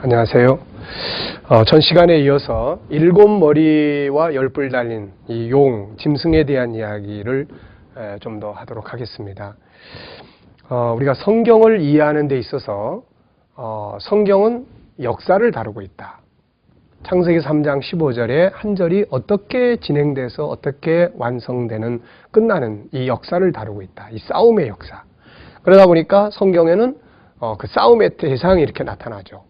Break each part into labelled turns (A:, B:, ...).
A: 안녕하세요. 전 시간에 이어서 7머리와 10뿔 달린 이 용, 짐승에 대한 이야기를 좀 더 하도록 하겠습니다. 우리가 성경을 이해하는 데 있어서 성경은 역사를 다루고 있다. 창세기 3장 15절에 한 절이 어떻게 진행돼서 어떻게 완성되는, 끝나는 이 역사를 다루고 있다. 이 싸움의 역사. 그러다 보니까 성경에는 그 싸움의 대상이 이렇게 나타나죠.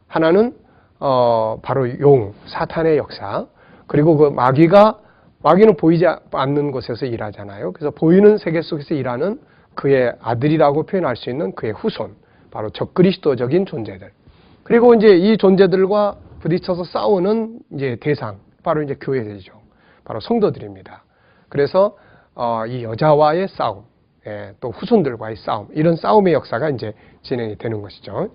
A: 하나는 바로 용, 사탄의 역사. 그리고 그 마귀는 보이지 않는 곳에서 일하잖아요. 그래서 보이는 세계 속에서 일하는 그의 아들이라고 표현할 수 있는 그의 후손, 바로 적그리스도적인 존재들. 그리고 이제 이 존재들과 부딪혀서 싸우는 이제 대상, 바로 이제 교회들이죠. 바로 성도들입니다. 그래서 이 여자와의 싸움, 또 후손들과의 싸움, 이런 싸움의 역사가 이제 진행이 되는 것이죠.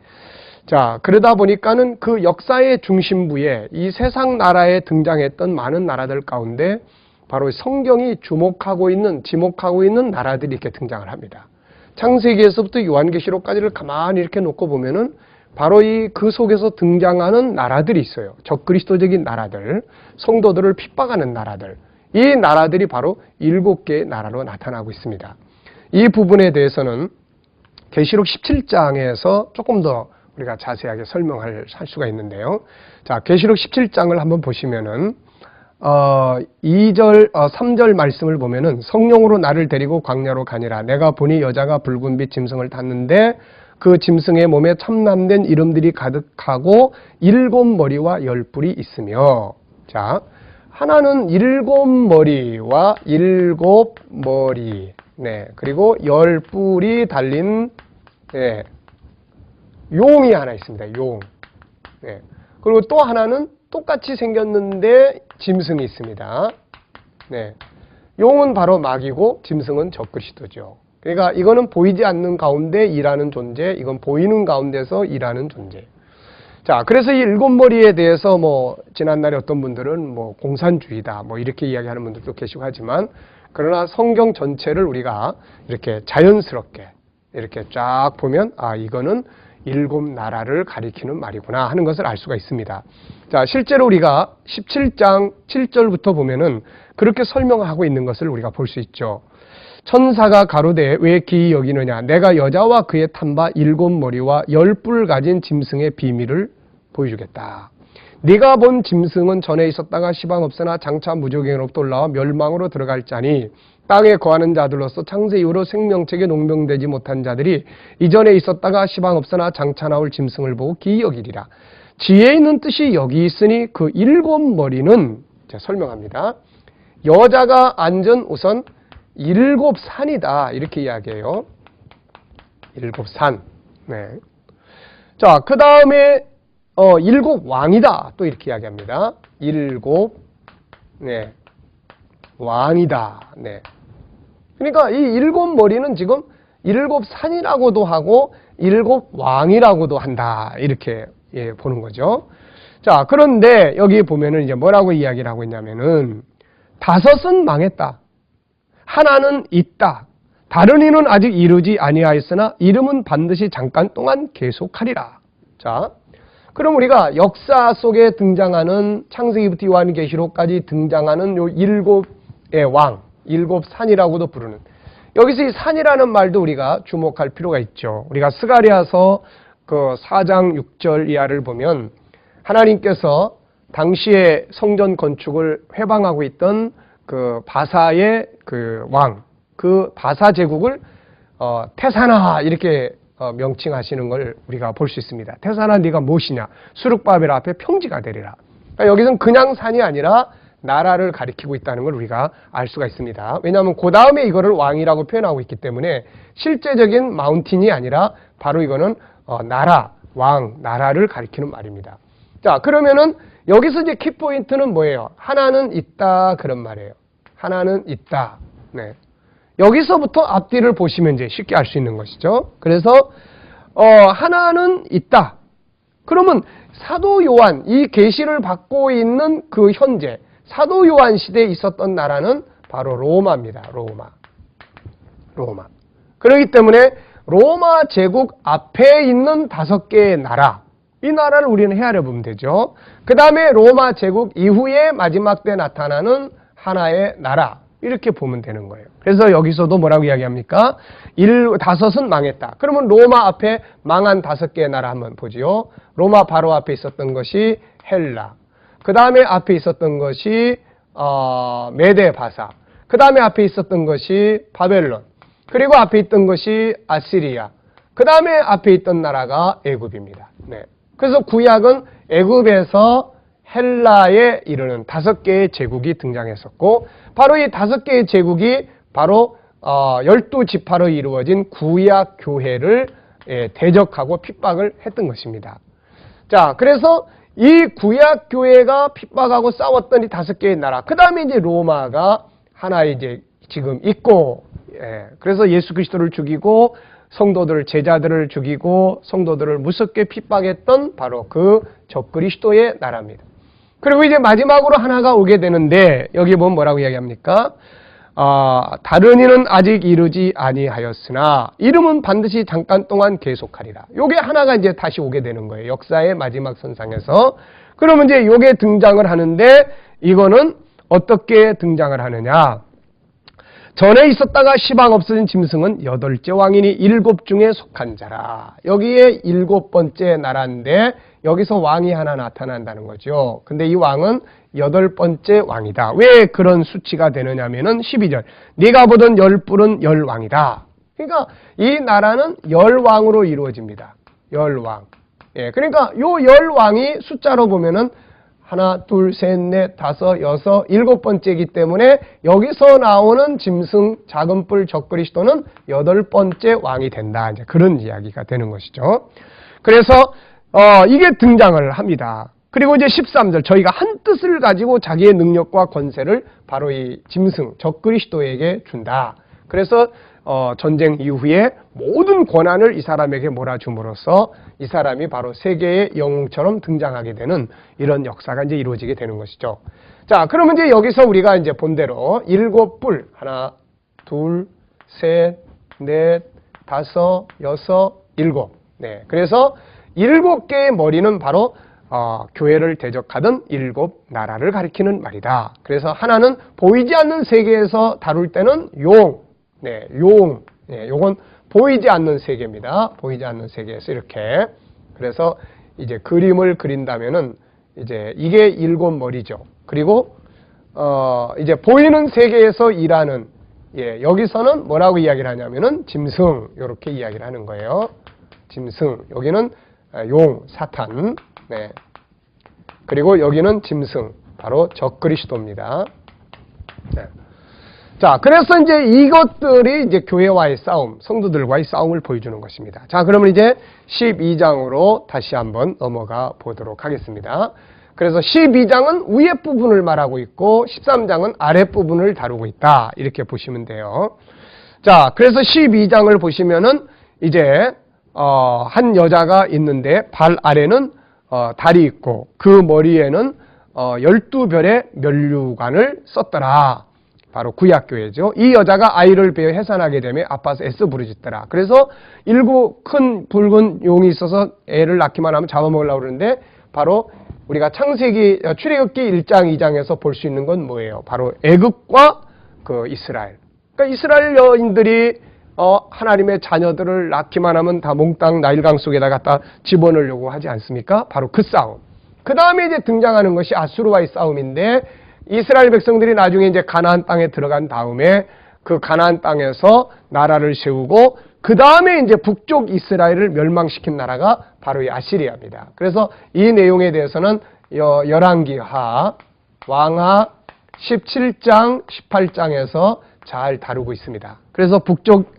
A: 자, 그러다 보니까는 그 역사의 중심부에 이 세상 나라에 등장했던 많은 나라들 가운데 바로 성경이 지목하고 있는 나라들이 이렇게 등장을 합니다. 창세기에서부터 요한계시록까지를 가만히 이렇게 놓고 보면은 바로 그 속에서 등장하는 나라들이 있어요. 적그리스도적인 나라들, 성도들을 핍박하는 나라들. 이 나라들이 바로 7개의 나라로 나타나고 있습니다. 이 부분에 대해서는 계시록 17장에서 조금 더 우리가 자세하게 설명할 수가 있는데요. 자, 계시록 17장을 한번 보시면은 3절 말씀을 보면은 성령으로 나를 데리고 광야로 가니라. 내가 보니 여자가 붉은 빛 짐승을 탔는데 그 짐승의 몸에 참남된 이름들이 가득하고 7머리와 10뿔이 있으며. 자, 하나는 7머리와 7머리, 그리고 10뿔이 달린 용이 하나 있습니다. 용. 그리고 또 하나는 똑같이 생겼는데 짐승이 있습니다. 용은 바로 마귀고 짐승은 적그리스도죠. 그러니까 이거는 보이지 않는 가운데 일하는 존재, 이건 보이는 가운데서 일하는 존재. 자, 그래서 이 7머리에 대해서 지난날에 어떤 분들은 공산주의다, 이렇게 이야기하는 분들도 계시고 하지만, 그러나 성경 전체를 우리가 이렇게 자연스럽게 이렇게 쫙 보면, 이거는 7나라를 가리키는 말이구나 하는 것을 알 수가 있습니다. 자, 실제로 우리가 17장 7절부터 보면은 그렇게 설명하고 있는 것을 우리가 볼 수 있죠. 천사가 가로되 왜 기이 여기느냐? 내가 여자와 그의 탄 바 7머리와 10뿔 가진 짐승의 비밀을 보여주겠다. 네가 본 짐승은 전에 있었다가 시방 없으나 장차 무조갱으로부터 올라와 멸망으로 들어갈 자니 땅에 거하는 자들로서 창세 이후로 생명책에 농명되지 못한 자들이 이전에 있었다가 시방 없으나 장차 나올 짐승을 보고 기이 여기리라. 지혜 있는 뜻이 여기 있으니 그 7머리는 설명합니다. 여자가 앉은 우선 7산이다 이렇게 이야기해요. 7산. 자, 그 다음에 7왕이다 또 이렇게 이야기합니다. 7 왕이다. 그러니까 이 7머리는 지금 7산이라고도 하고 7왕이라고도 한다 이렇게 보는 거죠. 자, 그런데 여기 보면은 이제 뭐라고 이야기를 하고 있냐면은 5은 망했다. 하나는 있다. 다른 이는 아직 이루지 아니하였으나 이름은 반드시 잠깐 동안 계속하리라. 자, 그럼 우리가 역사 속에 등장하는 창세기부터 요한계시록까지 등장하는 요 7의 왕, 7산이라고도 부르는, 여기서 이 산이라는 말도 우리가 주목할 필요가 있죠. 우리가 스가랴서 그 4장 6절 이하를 보면 하나님께서 당시에 성전 건축을 회방하고 있던 그 바사의 그 왕, 그 바사 제국을 태산아 이렇게 명칭하시는 걸 우리가 볼 수 있습니다. 태산아 네가 무엇이냐? 수르바벨 앞에 평지가 되리라. 그러니까 여기서는 그냥 산이 아니라 나라를 가리키고 있다는 걸 우리가 알 수가 있습니다. 왜냐하면 그 다음에 이거를 왕이라고 표현하고 있기 때문에 실제적인 마운틴이 아니라 바로 이거는 나라, 왕, 나라를 가리키는 말입니다. 자, 그러면은 여기서 이제 키포인트는 뭐예요? 하나는 있다 그런 말이에요. 하나는 있다. 여기서부터 앞뒤를 보시면 이제 쉽게 알 수 있는 것이죠. 그래서 하나는 있다. 그러면 사도 요한, 이 계시를 받고 있는 그 현재 사도 요한 시대에 있었던 나라는 바로 로마입니다. 로마. 그렇기 때문에 로마 제국 앞에 있는 5개의 나라, 이 나라를 우리는 헤아려 보면 되죠. 그 다음에 로마 제국 이후에 마지막 때 나타나는 하나의 나라, 이렇게 보면 되는 거예요. 그래서 여기서도 뭐라고 이야기합니까? 다섯은 망했다. 그러면 로마 앞에 망한 5개의 나라 한번 보지요. 로마 바로 앞에 있었던 것이 헬라. 그 다음에 앞에 있었던 것이 메데 바사. 그 다음에 앞에 있었던 것이 바벨론. 그리고 앞에 있던 것이 아시리아. 그 다음에 앞에 있던 나라가 애굽입니다. 네. 그래서 구약은 애굽에서 헬라에 이르는 5개의 제국이 등장했었고, 바로 이 5개의 제국이 바로 12지파로 이루어진 구약 교회를 대적하고 핍박을 했던 것입니다. 자, 그래서 이 구약 교회가 핍박하고 싸웠던 이 5개의 나라, 그 다음에 이제 로마가 하나 이제 지금 있고, 그래서 예수 그리스도를 죽이고 성도들, 제자들을 죽이고 성도들을 무섭게 핍박했던 바로 그 적그리스도의 나라입니다. 그리고 이제 마지막으로 하나가 오게 되는데, 여기 보면 뭐라고 이야기합니까? 다른 이는 아직 이르지 아니하였으나 이름은 반드시 잠깐 동안 계속하리라. 요게 하나가 이제 다시 오게 되는 거예요. 역사의 마지막 선상에서. 그러면 이제 요게 등장을 하는데, 이거는 어떻게 등장을 하느냐? 전에 있었다가 시방 없어진 짐승은 8째 왕이니 7 중에 속한 자라. 여기에 7번째 나라인데 여기서 왕이 하나 나타난다는 거죠. 근데 이 왕은 8번째 왕이다. 왜 그런 수치가 되느냐면은 12절. 네가 보던 10뿔은 10왕이다. 그러니까 이 나라는 10왕으로 이루어집니다. 10왕. 예, 그러니까 요 10왕이 숫자로 보면은 하나, 둘, 셋, 넷, 다섯, 여섯, 7번째이기 때문에 여기서 나오는 짐승, 작은 뿔 적그리스도는 8번째 왕이 된다. 이제 그런 이야기가 되는 것이죠. 그래서 이게 등장을 합니다. 그리고 이제 13절, 저희가 한 뜻을 가지고 자기의 능력과 권세를 바로 이 짐승, 적그리스도에게 준다. 그래서 전쟁 이후에 모든 권한을 이 사람에게 몰아줌으로써 이 사람이 바로 세계의 영웅처럼 등장하게 되는 이런 역사가 이제 이루어지게 되는 것이죠. 자, 그러면 이제 여기서 우리가 이제 본대로 7뿔, 하나, 둘, 셋, 넷, 다섯, 여섯, 7. 네. 그래서 7개의 머리는 바로 교회를 대적하던 7 나라를 가리키는 말이다. 그래서 하나는 보이지 않는 세계에서 다룰 때는 용. 네, 용. 네, 요건 보이지 않는 세계입니다. 보이지 않는 세계에서 이렇게. 그래서 이제 그림을 그린다면은 이제 이게 7 머리죠. 그리고 이제 보이는 세계에서 일하는, 여기서는 뭐라고 이야기를 하냐면은 짐승, 이렇게 이야기를 하는 거예요. 짐승. 여기는 용, 사탄. 네. 그리고 여기는 짐승, 바로 적그리스도입니다. 네. 자, 그래서 이제 이것들이 이제 교회와의 싸움, 성도들과의 싸움을 보여주는 것입니다. 자, 그러면 이제 12장으로 다시 한번 넘어가 보도록 하겠습니다. 그래서 12장은 위에 부분을 말하고 있고 13장은 아래 부분을 다루고 있다. 이렇게 보시면 돼요. 자, 그래서 12장을 보시면은 이제 한 여자가 있는데 발 아래는 달이 있고 그 머리에는 12별의 면류관을 썼더라. 바로 구약교회죠. 이 여자가 아이를 베어 해산하게 되면 아파서 애써 부르짖더라. 그래서 7 큰 붉은 용이 있어서 애를 낳기만 하면 잡아먹으려고 그러는데, 바로 우리가 출애굽기 1장, 2장에서 볼 수 있는 건 뭐예요? 바로 애굽과 그 이스라엘. 그러니까 이스라엘 여인들이 하나님의 자녀들을 낳기만 하면 다 몽땅 나일강 속에다 갖다 집어넣으려고 하지 않습니까? 바로 그 싸움. 그 다음에 이제 등장하는 것이 아수르와의 싸움인데, 이스라엘 백성들이 나중에 이제 가나안 땅에 들어간 다음에 그 가나안 땅에서 나라를 세우고 그 다음에 이제 북쪽 이스라엘을 멸망시킨 나라가 바로 이 아시리아입니다. 그래서 이 내용에 대해서는 열왕기하, 왕하 17장, 18장에서 잘 다루고 있습니다. 그래서 북쪽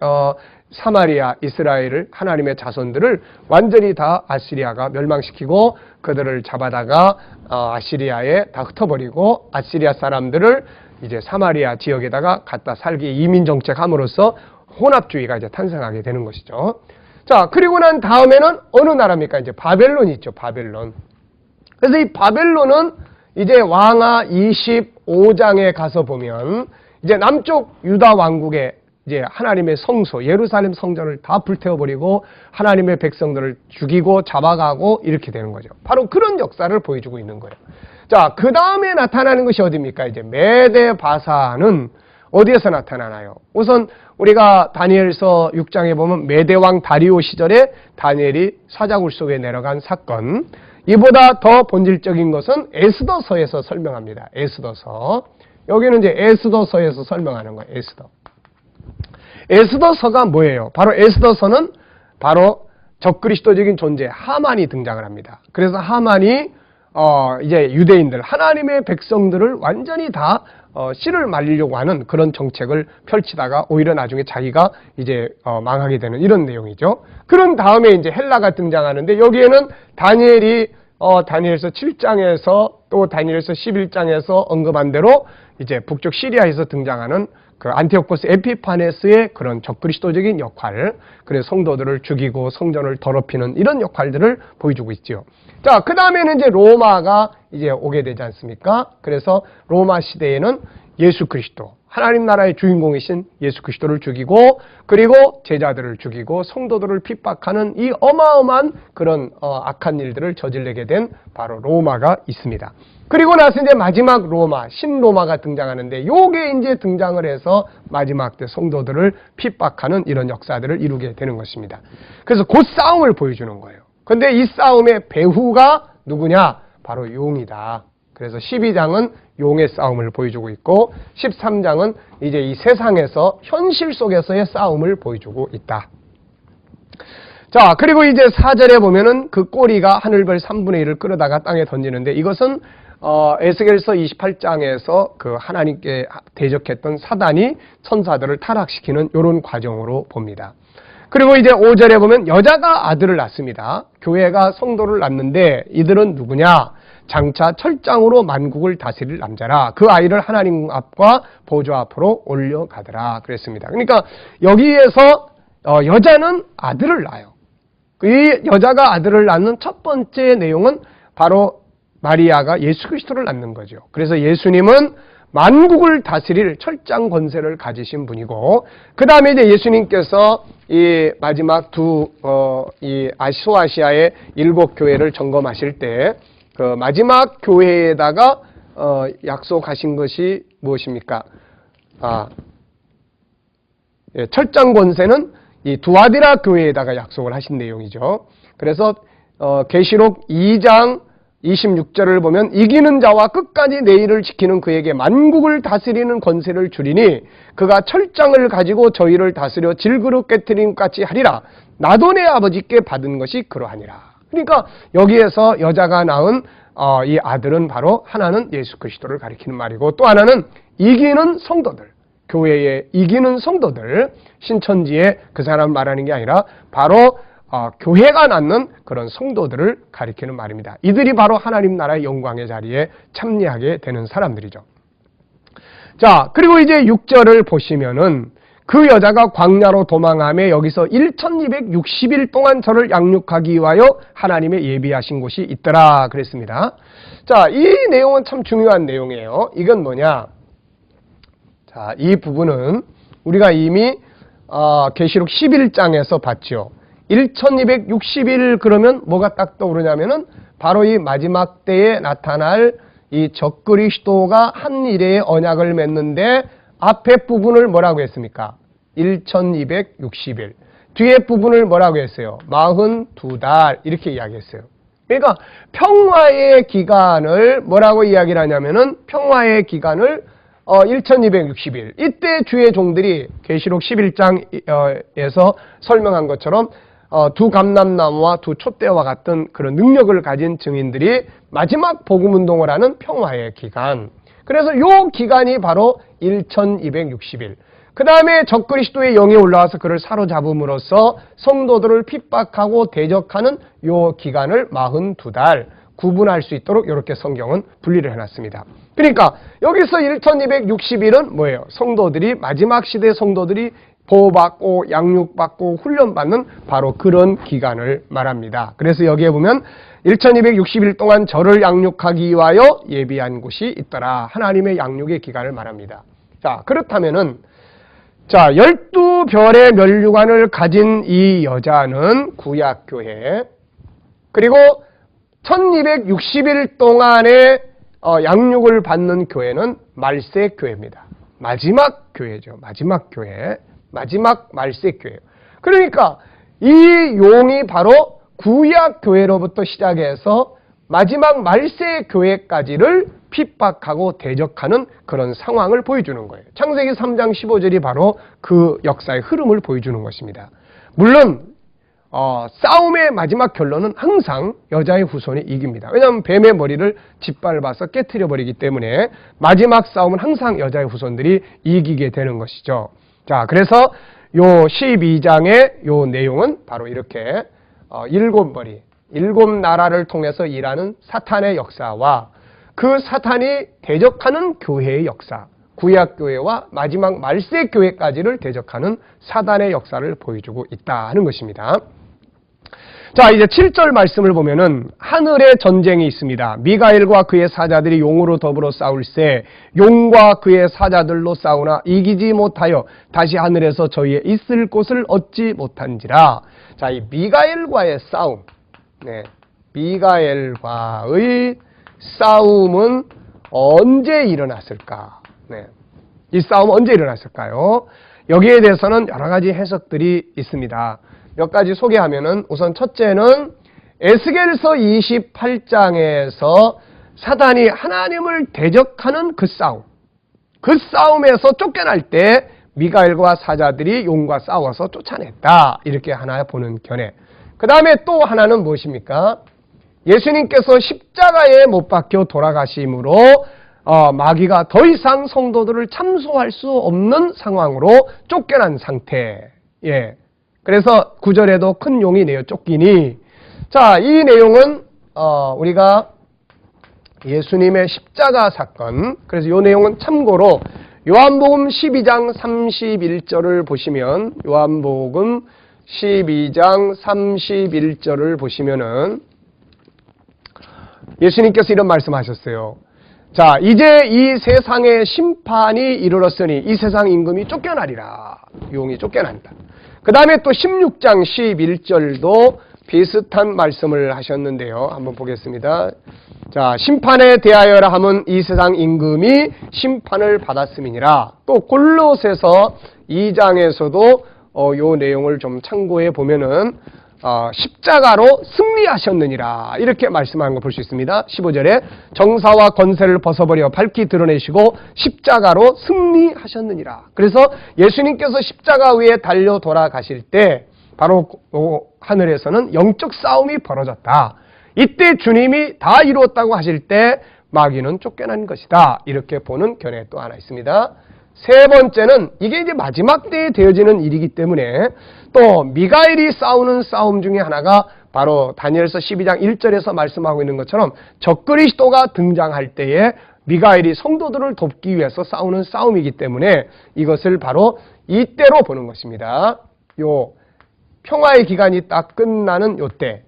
A: 사마리아, 이스라엘을, 하나님의 자손들을 완전히 다 아시리아가 멸망시키고 그들을 잡아다가 아시리아에 다 흩어버리고 아시리아 사람들을 이제 사마리아 지역에다가 갖다 살기 이민 정책함으로써 혼합주의가 이제 탄생하게 되는 것이죠. 자, 그리고 난 다음에는 어느 나라입니까? 이제 바벨론이 있죠. 바벨론. 그래서 이 바벨론은 이제 왕하 25장에 가서 보면 이제 남쪽 유다 왕국의 이제 하나님의 성소, 예루살렘 성전을 다 불태워버리고 하나님의 백성들을 죽이고 잡아가고 이렇게 되는 거죠. 바로 그런 역사를 보여주고 있는 거예요. 자, 그 다음에 나타나는 것이 어디입니까? 이제 메데바사는 어디에서 나타나나요? 우선 우리가 다니엘서 6장에 보면 메대왕 다리오 시절에 다니엘이 사자굴 속에 내려간 사건, 이보다 더 본질적인 것은 에스더서에서 설명합니다. 에스더서. 여기는 이제 에스더서에서 설명하는 거예요. 에스더서가 뭐예요? 바로 에스더서는 바로 적그리스도적인 존재 하만이 등장을 합니다. 그래서 하만이 이제 유대인들, 하나님의 백성들을 완전히 다 씨를 말리려고 하는 그런 정책을 펼치다가 오히려 나중에 자기가 이제 망하게 되는 이런 내용이죠. 그런 다음에 이제 헬라가 등장하는데 여기에는 다니엘이 다니엘서 7장에서 또 다니엘서 11장에서 언급한 대로 이제 북쪽 시리아에서 등장하는 그 안티오코스 에피파네스의 그런 적그리스도적인 역할, 그래서 성도들을 죽이고 성전을 더럽히는 이런 역할들을 보여주고 있죠. 자, 그 다음에는 이제 로마가 이제 오게 되지 않습니까? 그래서 로마 시대에는 예수 그리스도, 하나님 나라의 주인공이신 예수 그리스도를 죽이고, 그리고 제자들을 죽이고 성도들을 핍박하는 이 어마어마한 그런 악한 일들을 저지르게 된 바로 로마가 있습니다. 그리고 나서 이제 마지막 로마, 신로마가 등장하는데 요게 이제 등장을 해서 마지막 때 성도들을 핍박하는 이런 역사들을 이루게 되는 것입니다. 그래서 그 싸움을 보여주는 거예요. 근데 이 싸움의 배후가 누구냐? 바로 용이다. 그래서 12장은 용의 싸움을 보여주고 있고 13장은 이제 이 세상에서 현실 속에서의 싸움을 보여주고 있다. 자, 그리고 이제 4절에 보면은 그 꼬리가 하늘별 3분의 1을 끌어다가 땅에 던지는데 이것은 에스겔서 28장에서 그 하나님께 대적했던 사단이 천사들을 타락시키는 이런 과정으로 봅니다. 그리고 이제 5절에 보면 여자가 아들을 낳습니다. 교회가 성도를 낳는데 이들은 누구냐? 장차 철장으로 만국을 다스릴 남자라. 그 아이를 하나님 앞과 보좌 앞으로 올려가더라. 그랬습니다. 그러니까 여기에서 여자는 아들을 낳아요. 이 여자가 아들을 낳는 첫 번째 내용은 바로 마리아가 예수 그리스도를 낳는 거죠. 그래서 예수님은 만국을 다스릴 철장 권세를 가지신 분이고, 그 다음에 이제 예수님께서 이 마지막 이 소아시아의 7교회를 점검하실 때, 그 마지막 교회에다가 약속하신 것이 무엇입니까? 철장 권세는 이 두아디라 교회에다가 약속을 하신 내용이죠. 그래서 계시록 2장 26절을 보면 이기는 자와 끝까지 내 일을 지키는 그에게 만국을 다스리는 권세를 주리니 그가 철장을 가지고 저희를 다스려 질그릇 깨트림 같이 하리라. 나도 내 아버지께 받은 것이 그러하니라. 그러니까 여기에서 여자가 낳은 이 아들은 바로 하나는 예수 그리스도를 가리키는 말이고 또 하나는 이기는 성도들, 교회에 이기는 성도들, 신천지에 그 사람 말하는 게 아니라 바로 교회가 낳는 그런 성도들을 가리키는 말입니다. 이들이 바로 하나님 나라의 영광의 자리에 참여하게 되는 사람들이죠. 자, 그리고 이제 6절을 보시면은 그 여자가 광야로 도망하며 여기서 1260일 동안 저를 양육하기 위하여 하나님의 예비하신 곳이 있더라 그랬습니다. 자, 이 내용은 참 중요한 내용이에요. 이건 뭐냐? 자, 이 부분은 우리가 이미 계시록 11장에서 봤죠. 1260일 그러면 뭐가 딱 떠오르냐면은 바로 이 마지막 때에 나타날 이 적그리스도가 한 일의 언약을 맺는데 앞에 부분을 뭐라고 했습니까? 1260일. 뒤에 부분을 뭐라고 했어요? 42달 이렇게 이야기했어요. 그러니까 평화의 기간을 뭐라고 이야기를 하냐면은 평화의 기간을 1260일. 이때 주의 종들이 계시록 11장에서 설명한 것처럼 두 감람나무와 두 촛대와 같은 그런 능력을 가진 증인들이 마지막 복음운동을 하는 평화의 기간. 그래서 요 기간이 바로 1260일. 그 다음에 적그리스도의 영이 올라와서 그를 사로잡음으로써 성도들을 핍박하고 대적하는 요 기간을 42달 구분할 수 있도록 이렇게 성경은 분리를 해놨습니다. 그러니까 여기서 1260일은 뭐예요? 성도들이 마지막 시대 성도들이 보호받고 양육받고 훈련받는 바로 그런 기간을 말합니다. 그래서 여기에 보면 1260일 동안 저를 양육하기 위하여 예비한 곳이 있더라. 하나님의 양육의 기간을 말합니다. 자, 그렇다면은 자, 12별의 면류관을 가진 이 여자는 구약교회, 그리고 1260일 동안의 양육을 받는 교회는 말세교회입니다. 마지막 교회죠. 마지막 교회. 마지막 말세교회예요. 그러니까 이 용이 바로 구약교회로부터 시작해서 마지막 말세교회까지를 핍박하고 대적하는 그런 상황을 보여주는 거예요. 창세기 3장 15절이 바로 그 역사의 흐름을 보여주는 것입니다. 물론 싸움의 마지막 결론은 항상 여자의 후손이 이깁니다. 왜냐하면 뱀의 머리를 짓밟아서 깨트려 버리기 때문에 마지막 싸움은 항상 여자의 후손들이 이기게 되는 것이죠. 자, 그래서 요 12장의 요 내용은 바로 이렇게 일곱 머리, 일곱 나라를 통해서 일하는 사탄의 역사와 그 사탄이 대적하는 교회의 역사, 구약교회와 마지막 말세교회까지를 대적하는 사단의 역사를 보여주고 있다 하는 것입니다. 자, 이제 7절 말씀을 보면은 하늘에 전쟁이 있습니다. 미가엘과 그의 사자들이 용으로 더불어 싸울세 용과 그의 사자들로 싸우나 이기지 못하여 다시 하늘에서 저희의 있을 곳을 얻지 못한지라. 자, 이 미가엘과의 싸움, 미가엘과의 싸움은 언제 일어났을까? 이 싸움은 언제 일어났을까요? 여기에 대해서는 여러 가지 해석들이 있습니다. 몇 가지 소개하면은 우선 첫째는 에스겔서 28장에서 사단이 하나님을 대적하는 그 싸움, 그 싸움에서 쫓겨날 때 미가엘과 사자들이 용과 싸워서 쫓아냈다, 이렇게 하나 보는 견해. 그 다음에 또 하나는 무엇입니까? 예수님께서 십자가에 못 박혀 돌아가심으로 마귀가 더 이상 성도들을 참소할 수 없는 상황으로 쫓겨난 상태. 그래서 9절에도 큰 용이 내어 쫓기니. 자, 이 내용은 우리가 예수님의 십자가 사건, 그래서 이 내용은 참고로 요한복음 12장 31절을 보시면, 요한복음 12장 31절을 보시면은 예수님께서 이런 말씀하셨어요. 자, 이제 이 세상의 심판이 이르렀으니 이 세상 임금이 쫓겨나리라. 용이 쫓겨난다. 그 다음에 또 16장 11절도 비슷한 말씀을 하셨는데요. 한번 보겠습니다. 자, 심판에 대하여라 함은 이 세상 임금이 심판을 받았음이니라. 또 골로새서 2장에서도 요 내용을 좀 참고해 보면은 십자가로 승리하셨느니라, 이렇게 말씀하는 거 볼 수 있습니다. 15절에 정사와 권세를 벗어버려 밝히 드러내시고 십자가로 승리하셨느니라. 그래서 예수님께서 십자가 위에 달려 돌아가실 때 바로 하늘에서는 영적 싸움이 벌어졌다. 이때 주님이 다 이루었다고 하실 때 마귀는 쫓겨난 것이다, 이렇게 보는 견해 또 하나 있습니다. 세 번째는 이게 이제 마지막 때에 되어지는 일이기 때문에 또 미가엘이 싸우는 싸움 중에 하나가 바로 다니엘서 12장 1절에서 말씀하고 있는 것처럼 적그리스도가 등장할 때에 미가엘이 성도들을 돕기 위해서 싸우는 싸움이기 때문에 이것을 바로 이때로 보는 것입니다. 요 평화의 기간이 딱 끝나는 요때,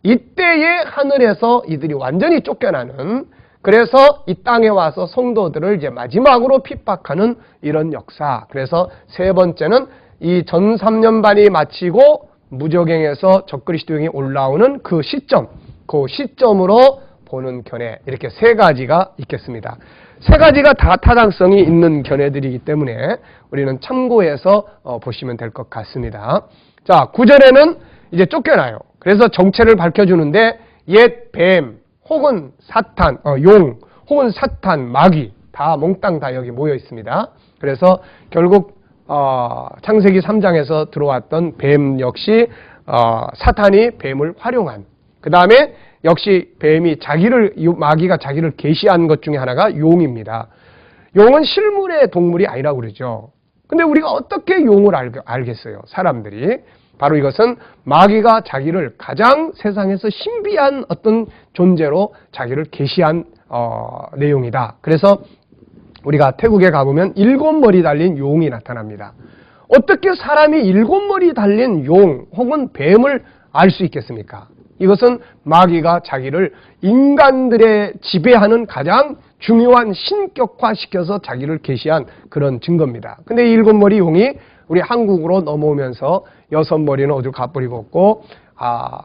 A: 이때에 하늘에서 이들이 완전히 쫓겨나는, 그래서 이 땅에 와서 성도들을 이제 마지막으로 핍박하는 이런 역사. 그래서 세 번째는 이 전 3년반이 마치고 무저갱에서 적그리스도형이 올라오는 그 시점, 그 시점으로 보는 견해, 이렇게 세 가지가 있겠습니다. 세 가지가 다 타당성이 있는 견해들이기 때문에 우리는 참고해서 보시면 될 것 같습니다. 자, 9절에는 이제 쫓겨나요. 그래서 정체를 밝혀주는데 옛 뱀, 혹은 사탄, 용, 혹은 사탄, 마귀 다 몽땅 다 여기 모여 있습니다. 그래서 결국 창세기 3장에서 들어왔던 뱀 역시 사탄이 뱀을 활용한, 그 다음에 역시 뱀이 마귀가 자기를 계시한 것 중에 하나가 용입니다. 용은 실물의 동물이 아니라고 그러죠. 근데 우리가 어떻게 용을 알겠어요? 사람들이. 바로 이것은 마귀가 자기를 가장 세상에서 신비한 어떤 존재로 자기를 계시한 내용이다. 그래서 우리가 태국에 가보면 7머리 달린 용이 나타납니다. 어떻게 사람이 7머리 달린 용 혹은 뱀을 알 수 있겠습니까? 이것은 마귀가 자기를 인간들의 지배하는 가장 중요한 신격화시켜서 자기를 계시한 그런 증거입니다. 근데 이 7머리 용이 우리 한국으로 넘어오면서 6머리는 어디로 가버리고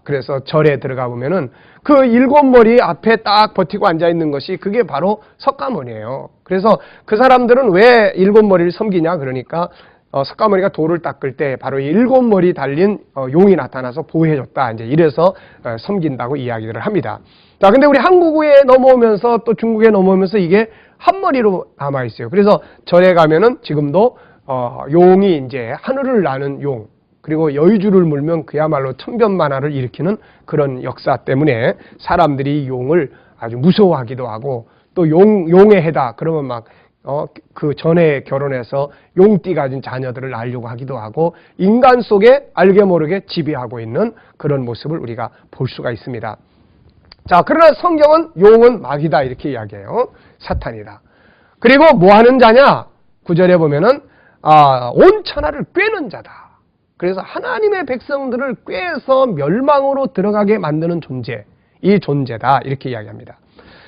A: 그래서 절에 들어가 보면은 그 7머리 앞에 딱 버티고 앉아 있는 것이 그게 바로 석가모니예요. 그래서 그 사람들은 왜 7머리를 섬기냐? 그러니까 석가모니가 돌을 닦을 때 바로 7머리 달린 용이 나타나서 보호해줬다. 이제 이래서 섬긴다고 이야기를 합니다. 자, 근데 우리 한국에 넘어오면서 또 중국에 넘어오면서 이게 한 머리로 남아 있어요. 그래서 절에 가면은 지금도 용이 이제 하늘을 나는 용, 그리고 여의주를 물면 그야말로 천변만화를 일으키는 그런 역사 때문에 사람들이 용을 아주 무서워하기도 하고 또 용의 해다 그러면 막 그 전에 결혼해서 용띠 가진 자녀들을 낳으려고 하기도 하고 인간 속에 알게 모르게 지배하고 있는 그런 모습을 우리가 볼 수가 있습니다. 자, 그러나 성경은 용은 마귀다 이렇게 이야기해요. 사탄이다. 그리고 뭐 하는 자냐? 9절에 보면은 온 천하를 꿰는 자다. 그래서 하나님의 백성들을 꿰서 멸망으로 들어가게 만드는 존재, 이 존재다 이렇게 이야기합니다.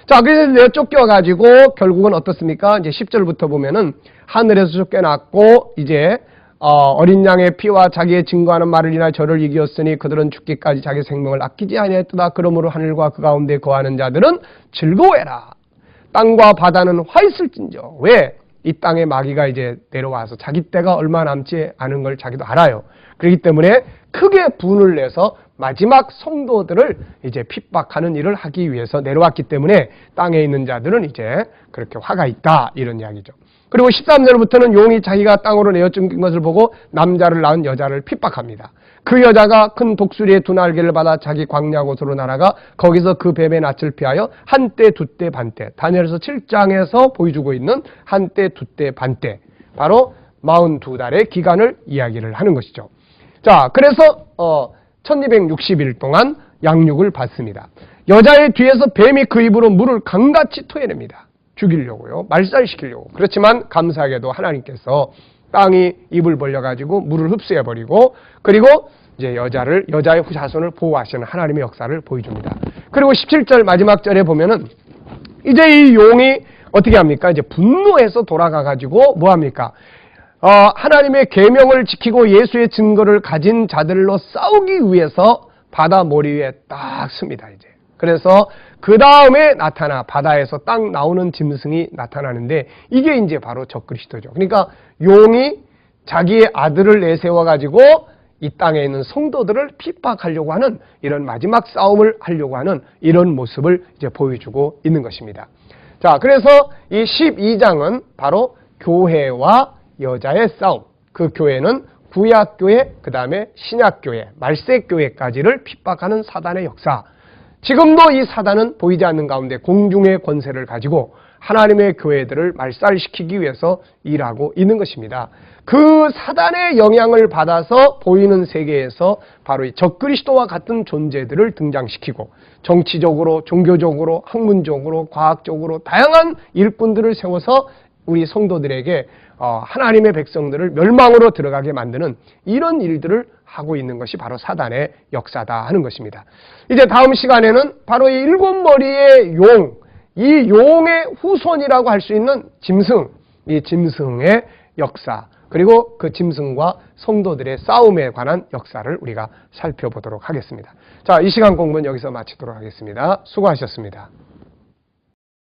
A: 자, 그래서 내가 쫓겨가지고 결국은 어떻습니까? 이제 10절부터 보면은 하늘에서 쫓겨났고 이제 어린 양의 피와 자기의 증거하는 말을 인하여 저를 이기었으니 그들은 죽기까지 자기 생명을 아끼지 아니하였도다. 그러므로 하늘과 그 가운데 거하는 자들은 즐거워해라. 땅과 바다는 화 있을진저. 왜? 이 땅에 마귀가 이제 내려와서 자기 때가 얼마 남지 않은 걸 자기도 알아요. 그렇기 때문에 크게 분을 내서 마지막 성도들을 이제 핍박하는 일을 하기 위해서 내려왔기 때문에 땅에 있는 자들은 이제 그렇게 화가 있다 이런 이야기죠. 그리고 13절부터는 용이 자기가 땅으로 내어쫓긴 것을 보고 남자를 낳은 여자를 핍박합니다. 그 여자가 큰 독수리의 두 날개를 받아 자기 광야 곳으로 날아가 거기서 그 뱀의 낯을 피하여 한때 두때 반때, 다니엘서 7장에서 보여주고 있는 한때 두때 반때, 바로 42달의 기간을 이야기를 하는 것이죠. 자, 그래서 1260일 동안 양육을 받습니다. 여자의 뒤에서 뱀이 그 입으로 물을 강같이 토해냅니다. 죽이려고요. 말살시키려고. 그렇지만 감사하게도 하나님께서 땅이 입을 벌려가지고 물을 흡수해버리고 그리고 이제 여자의 후자손을 보호하시는 하나님의 역사를 보여줍니다. 그리고 17절 마지막 절에 보면은 이제 이 용이 어떻게 합니까? 이제 분노해서 돌아가가지고 뭐 합니까? 하나님의 계명을 지키고 예수의 증거를 가진 자들로 싸우기 위해서 바다 모리 위에 딱 씁니다, 이제. 그래서 그 다음에 바다에서 딱 나오는 짐승이 나타나는데 이게 이제 바로 적그리스도죠. 그러니까 용이 자기의 아들을 내세워가지고 이 땅에 있는 성도들을 핍박하려고 하는 이런 마지막 싸움을 하려고 하는 이런 모습을 이제 보여주고 있는 것입니다. 자, 그래서 이 12장은 바로 교회와 여자의 싸움, 그 교회는 구약교회, 그 다음에 신약교회, 말세교회까지를 핍박하는 사단의 역사. 지금도 이 사단은 보이지 않는 가운데 공중의 권세를 가지고 하나님의 교회들을 말살시키기 위해서 일하고 있는 것입니다. 그 사단의 영향을 받아서 보이는 세계에서 바로 이 적그리스도와 같은 존재들을 등장시키고 정치적으로, 종교적으로, 학문적으로, 과학적으로 다양한 일꾼들을 세워서 우리 성도들에게 하나님의 백성들을 멸망으로 들어가게 만드는 이런 일들을 하고 있는 것이 바로 사단의 역사다 하는 것입니다. 이제 다음 시간에는 바로 이 7머리의 용, 이 용의 후손이라고 할 수 있는 짐승, 이 짐승의 역사, 그리고 그 짐승과 성도들의 싸움에 관한 역사를 우리가 살펴보도록 하겠습니다. 자, 이 시간 공부는 여기서 마치도록 하겠습니다. 수고하셨습니다.